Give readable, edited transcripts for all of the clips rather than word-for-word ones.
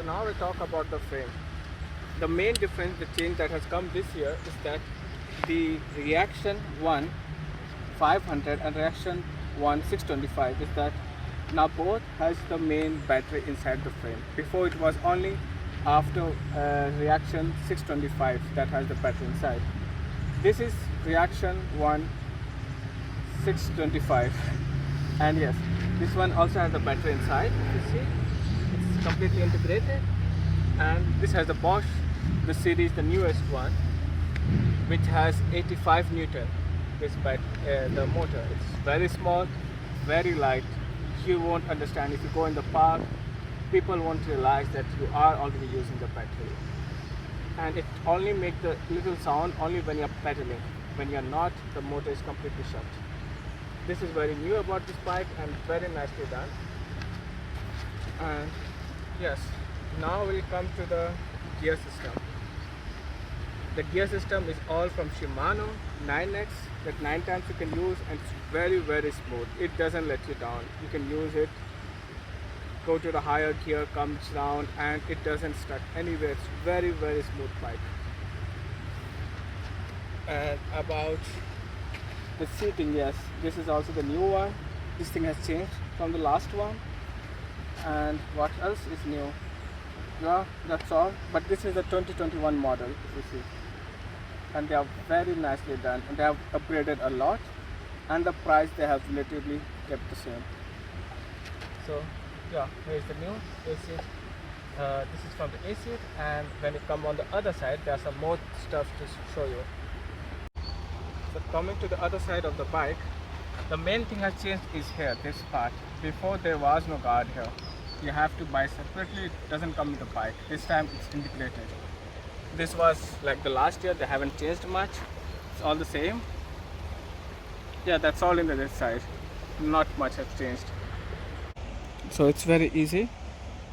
now we talk about the frame. The main difference, the change that has come this year is that the Reaction 1 500 and Reaction 1 625 is that now both has the main battery inside the frame. Before it was only after Reaction 625 that has the battery inside. This is Reaction 1 625 and yes, this one also has the battery inside. You see, it's completely integrated, and this has the Bosch, the series, the newest one, which has 85 Newton. The motor, it's very small, very light. You won't understand if you go in the park. People won't realize that you are already using the battery, and it only makes the little sound only when you're pedaling. When you're not, the motor is completely shut. This is very new about this bike and very nicely done. And yes, now we'll come to the gear system. The gear system is all from Shimano 9X, that 9 times you can use, and it's very smooth. It doesn't let you down. You can use it, go to the higher gear, comes down, and it doesn't stuck anywhere. It's very smooth bike. And about the seating, yes, this is also the new one. This thing has changed from the last one. And what else is new? Yeah, that's all. But this is the 2021 model, if you see. And they are very nicely done, and they have upgraded a lot, and the price they have relatively kept the same. So yeah, here's the new A-seat. This is from the A-seat, and when you come on the other side, there's some more stuff to show you. So coming to the other side of the bike, the main thing has changed is here, this part. Before there was no guard here. You have to buy separately, it doesn't come with the bike. This time it's integrated. This was like the last year, they haven't changed much. It's all the same. Yeah, that's all in the this side. Not much has changed. So it's very easy.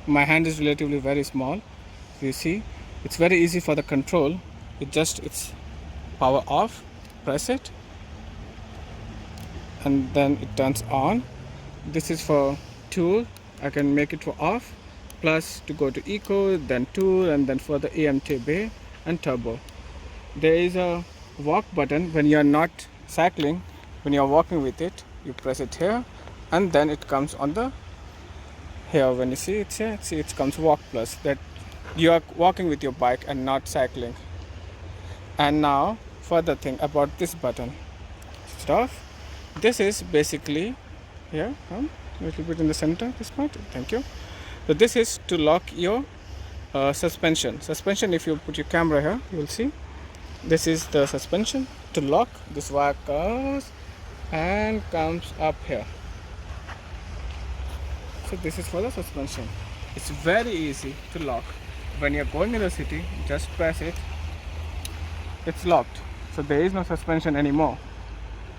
My hand is relatively very small. You see, it's very easy for the control. It's power off, press it, and then it turns on. This is for tool. I can make it for off, plus to go to eco, then tool, and then for the AMT bay and turbo. There is a walk button when you are not cycling. When you are walking with it, you press it here, and then it comes on the here. When you see it here, see it comes walk plus, that you are walking with your bike and not cycling. And now further thing about this button stuff. This is basically here. A little bit in the center, this part. Thank you. So this is to lock your suspension. If you put your camera here, you will see. This is the suspension to lock. This wire goes and comes up here. So this is for the suspension. It's very easy to lock. When you're going in the city, just press it. It's locked. So there is no suspension anymore.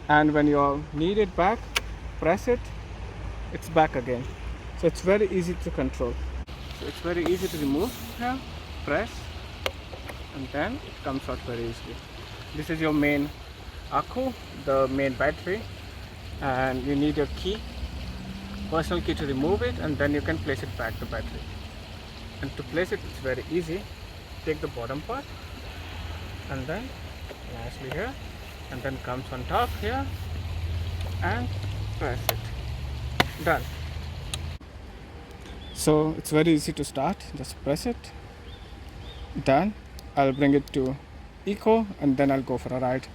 And when you need it back, press it. It's back again. So it's very easy to control. So it's very easy to remove here, press, and then it comes out very easily. This is your main akku, the main battery, and you need your key, personal key, to remove it, and then you can place it back, the battery. And to place it, it's very easy. Take the bottom part and then nicely here, and then comes on top here, and press it. Done. So it's very easy to start. Just press it. Done. I'll bring it to eco, and then I'll go for a ride.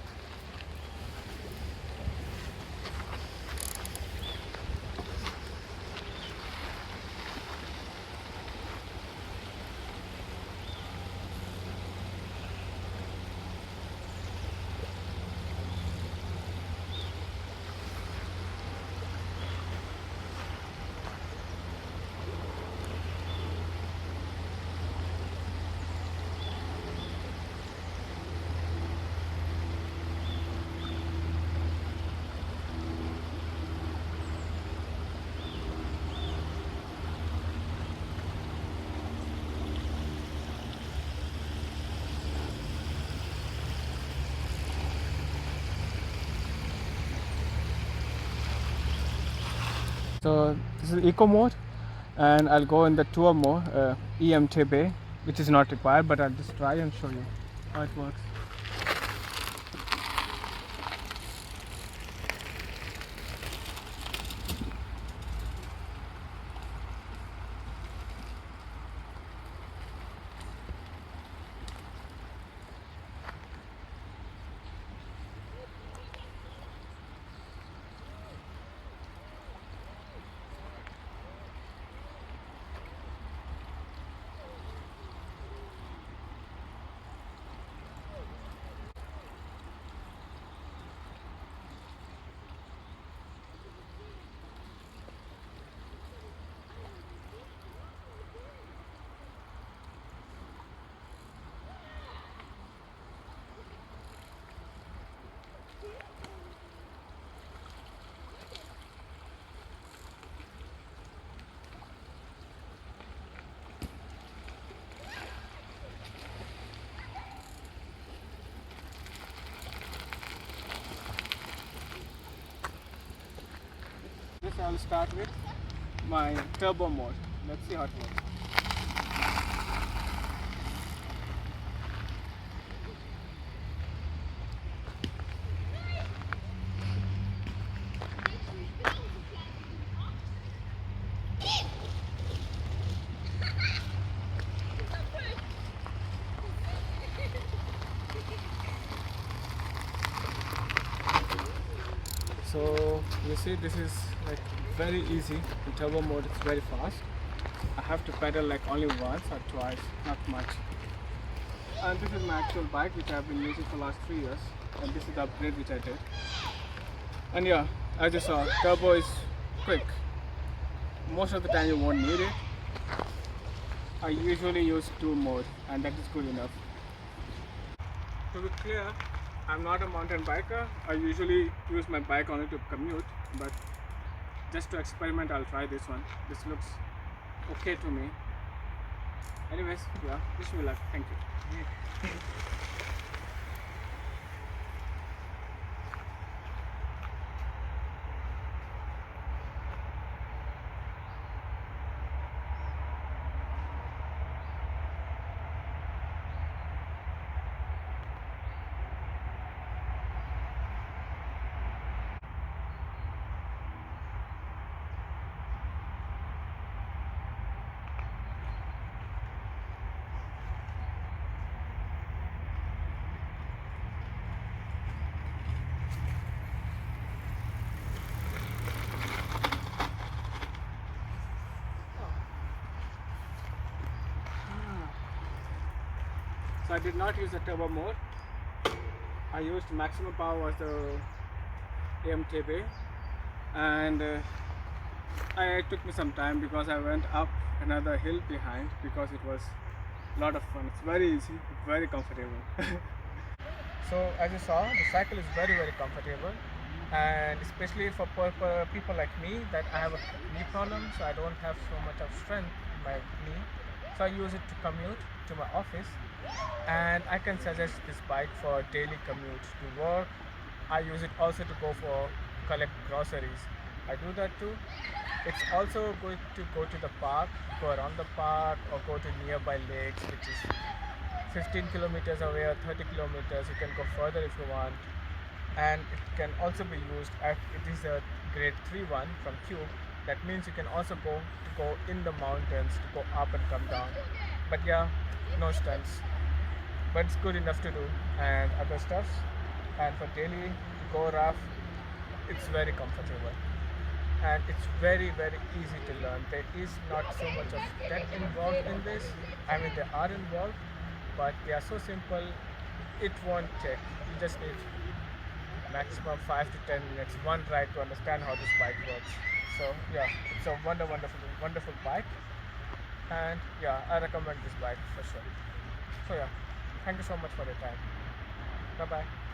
So this is eco mode, and I'll go in the tour mode. EMTB, which is not required, but I'll just try and show you how it works. This I will start with my turbo mode. Let's see how it works. So you see, this is like very easy. In turbo mode it's very fast. I have to pedal like only once or twice, not much. And this is my actual bike which I've been using for the last 3 years, and this is the upgrade which I did. And yeah, as you saw, turbo is quick. Most of the time you won't need it. I usually use 2 mode, and that is good enough. To be clear, I'm not a mountain biker. I usually use my bike only to commute, but just to experiment, I'll try this one. This looks okay to me. Anyways, yeah, wish me luck. Thank you. So I did not use the turbo mode. I used maximum power as the EMTB, and it took me some time because I went up another hill behind because it was a lot of fun. It's very easy, very comfortable. So as you saw, the cycle is very comfortable, and especially for people like me that I have a knee problem, so I don't have so much of strength in my knee. So I use it to commute to my office, and I can suggest this bike for daily commute to work. I use it also to go for collect groceries. I do that too. It's also good to go to the park, go around the park, or go to nearby lakes, which is 15 kilometers away or 30 kilometers. You can go further if you want, and it can also be used as it is a grade 3-1 from Cube. That means you can also go in the mountains, to go up and come down. But yeah, no stunts, but it's good enough to do and other stuffs. And for daily to go rough, it's very comfortable, and it's very easy to learn. There is not so much of that involved in this. I mean, they are involved, but they are so simple, it won't take. You just need maximum 5 to 10 minutes, one ride to understand how this bike works. So yeah, it's a wonderful bike, and yeah, I recommend this bike for sure. So yeah, thank you so much for your time. Bye bye.